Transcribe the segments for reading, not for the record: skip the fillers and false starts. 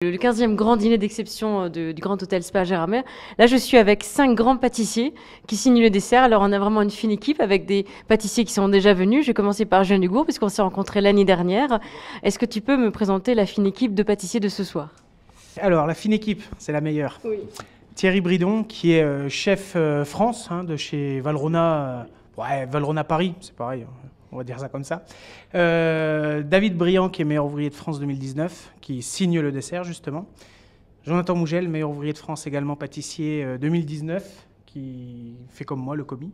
Le 15e grand dîner d'exception du Grand Hôtel Spa Gérardmer. Là, je suis avec 5 grands pâtissiers qui signent le dessert. Alors, on a vraiment une fine équipe avec des pâtissiers qui sont déjà venus. Je vais commencer par Julien Dugour, puisqu'on s'est rencontrés l'année dernière. Est-ce que tu peux me présenter la fine équipe de pâtissiers de ce soir? Alors, la fine équipe, c'est la meilleure. Oui. Thierry Bridon, qui est chef France de chez Valrhona, Valrhona Paris, c'est pareil, on va dire ça comme ça. David Briand, qui est meilleur ouvrier de France 2019, qui signe le dessert justement. Jonathan Mougel, meilleur ouvrier de France également pâtissier 2019, qui fait comme moi le commis.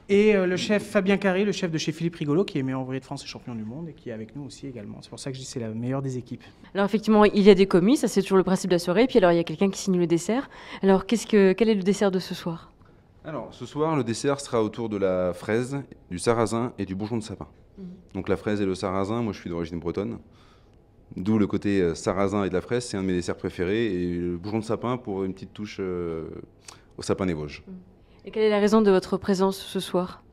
Et le chef Fabien Carré, le chef de chez Philippe Rigolo, qui est meilleur ouvrier de France et champion du monde, et qui est avec nous aussi également. C'est pour ça que je dis que c'est la meilleure des équipes. Alors effectivement, il y a des commis, ça c'est toujours le principe de la soirée. Et puis alors, il y a quelqu'un qui signe le dessert. Alors, quel est le dessert de ce soir? Alors, ce soir, le dessert sera autour de la fraise, du sarrasin et du bourgeon de sapin. Donc la fraise et le sarrasin, moi je suis d'origine bretonne. D'où le côté sarrasin et de la fraise, c'est un de mes desserts préférés. Et le bourgeon de sapin pour une petite touche au sapin des Vosges. Et quelle est la raison de votre présence ce soir?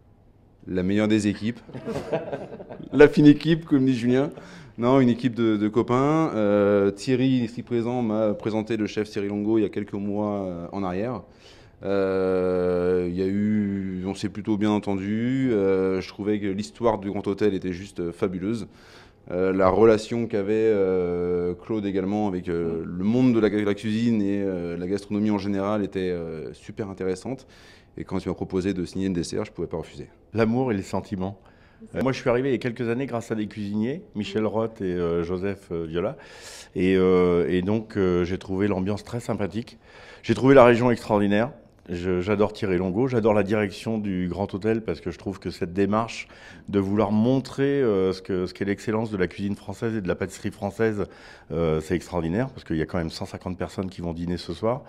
La meilleure des équipes. La fine équipe, comme dit Julien. Non, une équipe de copains. Thierry, ici présent, m'a présenté le chef Thierry Longo il y a quelques mois en arrière. On s'est plutôt bien entendu. Je trouvais que l'histoire du Grand Hôtel était juste fabuleuse. La relation qu'avait Claude également avec le monde de la cuisine et la gastronomie en général était super intéressante. Et quand il m'a proposé de signer le dessert, je ne pouvais pas refuser. L'amour et les sentiments. Moi, je suis arrivé il y a quelques années grâce à des cuisiniers, Michel Roth et Joseph Viola. Et donc, j'ai trouvé l'ambiance très sympathique. J'ai trouvé la région extraordinaire. J'adore Thierry Longo, j'adore la direction du Grand Hôtel parce que je trouve que cette démarche de vouloir montrer ce qu'est l'excellence de la cuisine française et de la pâtisserie française, c'est extraordinaire parce qu'il y a quand même 150 personnes qui vont dîner ce soir.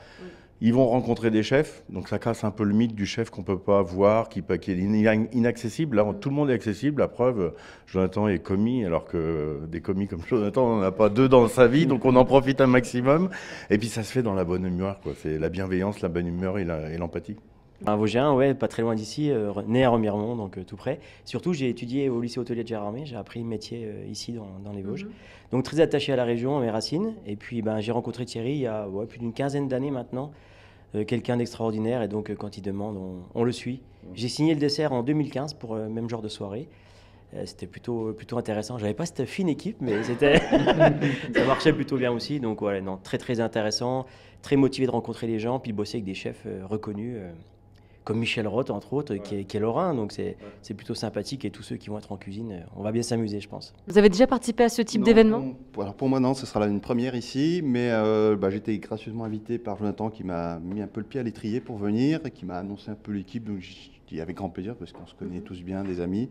Ils vont rencontrer des chefs, donc ça casse un peu le mythe du chef qu'on ne peut pas voir, qui est inaccessible. Là, tout le monde est accessible. La preuve, Jonathan est commis, alors que des commis comme Jonathan, on n'en a pas deux dans sa vie, donc on en profite un maximum. Et puis ça se fait dans la bonne humeur, quoi. C'est la bienveillance, la bonne humeur et l'empathie. Un Vosgien, ouais, pas très loin d'ici, né à Remiremont, donc tout près. Surtout, j'ai étudié au lycée hôtelier de Gérardmer, j'ai appris le métier ici dans les Vosges. Donc très attaché à la région, à mes racines. Et puis j'ai rencontré Thierry il y a plus d'une quinzaine d'années maintenant, quelqu'un d'extraordinaire. Et donc quand il demande, on le suit. J'ai signé le dessert en 2015 pour le même genre de soirée. C'était plutôt intéressant. J'avais pas cette fine équipe, mais ça marchait plutôt bien aussi. Donc voilà, non, très intéressant, très motivé de rencontrer les gens, puis de bosser avec des chefs reconnus. Comme Michel Roth, entre autres, qui est lorrain, donc c'est plutôt sympathique, et tous ceux qui vont être en cuisine, on va bien s'amuser, je pense. Vous avez déjà participé à ce type d'événement? Alors pour moi, non, ce sera une première ici, mais j'ai été gracieusement invité par Jonathan qui m'a mis un peu le pied à l'étrier pour venir et qui m'a annoncé un peu l'équipe, donc j'y dis avec grand plaisir parce qu'on se connaît tous bien, des amis.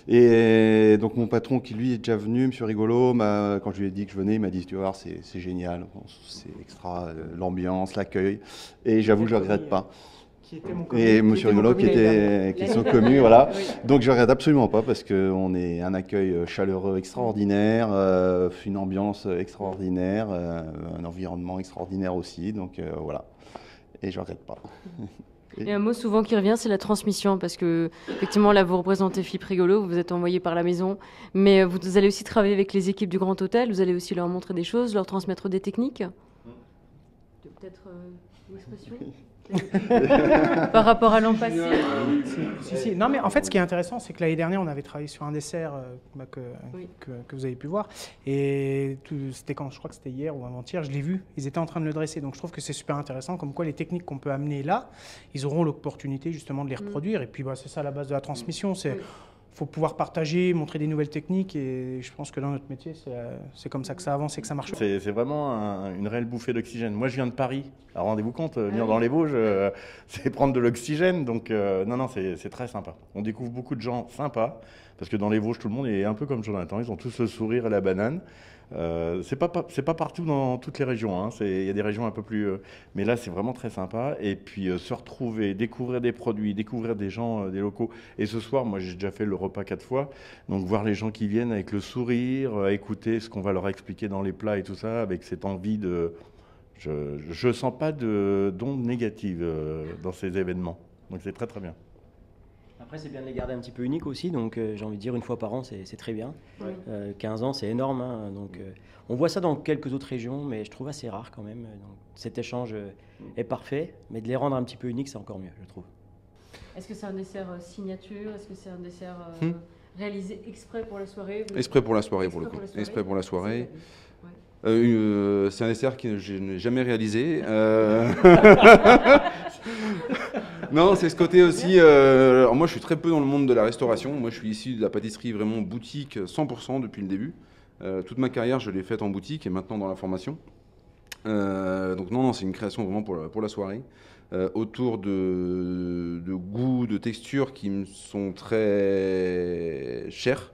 Et donc mon patron qui lui est déjà venu, Monsieur Rigolo, quand je lui ai dit que je venais, il m'a dit, tu vas voir, c'est génial, c'est extra, l'ambiance, l'accueil, et j'avoue, je ne regrette pas. Et Monsieur Rigolo qui sont connus, voilà. Oui. Donc je ne regrette absolument pas parce qu'on est un accueil chaleureux extraordinaire, une ambiance extraordinaire, un environnement extraordinaire aussi, donc voilà. Et je ne regrette pas. Et un mot souvent qui revient, c'est la transmission, parce que effectivement là vous représentez Philippe Rigolo, vous êtes envoyé par la maison, mais vous allez aussi travailler avec les équipes du Grand Hôtel, vous allez aussi leur montrer des choses, leur transmettre des techniques. Peut-être une expression par rapport à l'an passé. Si. Non, mais en fait, ce qui est intéressant, c'est que l'année dernière, on avait travaillé sur un dessert que vous avez pu voir. Et c'était quand, je crois que c'était hier ou avant-hier, je l'ai vu, ils étaient en train de le dresser. Donc je trouve que c'est super intéressant, comme quoi les techniques qu'on peut amener là, ils auront l'opportunité justement de les reproduire. Et puis c'est ça la base de la transmission. Il faut pouvoir partager, montrer des nouvelles techniques, et je pense que dans notre métier, c'est comme ça que ça avance et que ça marche. C'est vraiment une réelle bouffée d'oxygène. Moi, je viens de Paris. Alors, rendez-vous compte, venir dans les Vosges, c'est prendre de l'oxygène. Donc, non, c'est très sympa. On découvre beaucoup de gens sympas, parce que dans les Vosges, tout le monde est un peu comme Jonathan. Ils ont tous le sourire et la banane. C'est pas partout dans toutes les régions, hein. Il y a des régions un peu plus... mais là, c'est vraiment très sympa. Et puis, se retrouver, découvrir des produits, découvrir des gens, des locaux. Et ce soir, moi, j'ai déjà fait le repas 4 fois. Donc, voir les gens qui viennent avec le sourire, écouter ce qu'on va leur expliquer dans les plats et tout ça, avec cette envie de... Je sens pas d'onde négative dans ces événements. Donc, c'est très, très bien. Après, c'est bien de les garder un petit peu uniques aussi, donc j'ai envie de dire une fois par an, c'est très bien. Oui. 15 ans, c'est énorme, hein, donc on voit ça dans quelques autres régions, mais je trouve assez rare quand même. Donc, cet échange est parfait, mais de les rendre un petit peu uniques, c'est encore mieux, je trouve. Est-ce que c'est un dessert signature? Est-ce que c'est un dessert réalisé exprès pour la soirée? Exprès pour la soirée, pour le coup. Exprès pour la soirée. C'est un dessert que je n'ai jamais réalisé. Non, c'est ce côté aussi. Alors moi, je suis très peu dans le monde de la restauration. Moi, je suis issu de la pâtisserie vraiment boutique 100% depuis le début. Toute ma carrière, je l'ai faite en boutique et maintenant dans la formation. Donc non, c'est une création vraiment pour la soirée. Autour de goûts, de textures qui me sont très chers.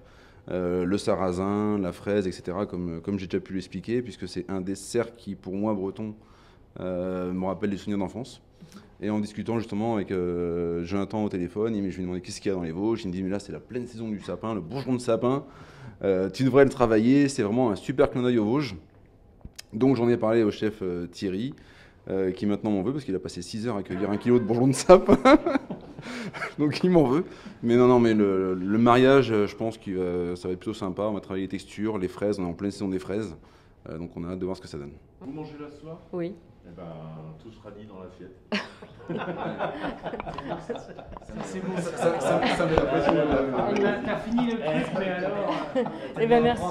Le sarrasin, la fraise, etc., comme j'ai déjà pu l'expliquer, puisque c'est un dessert qui, pour moi, breton, me rappelle des souvenirs d'enfance. Et en discutant justement avec Jonathan au téléphone, je lui ai demandé qu'est-ce qu'il y a dans les Vosges. Il me dit, mais là, c'est la pleine saison du sapin, le bourgeon de sapin. Tu devrais le travailler, c'est vraiment un super clin d'œil aux Vosges. Donc j'en ai parlé au chef Thierry, qui maintenant m'en veut, parce qu'il a passé 6 heures à cueillir 1 kilo de bourgeon de sapin. Donc il m'en veut. Mais non, mais le mariage, je pense que ça va être plutôt sympa. On va travailler les textures, les fraises, on est en pleine saison des fraises. Donc on a hâte de voir ce que ça donne. Vous mangez là ce soir? Oui. Eh ben, tout sera dit dans l'assiette. C'est bon, Ça met la pression. T'as fini le truc, mais alors. Eh bien, merci.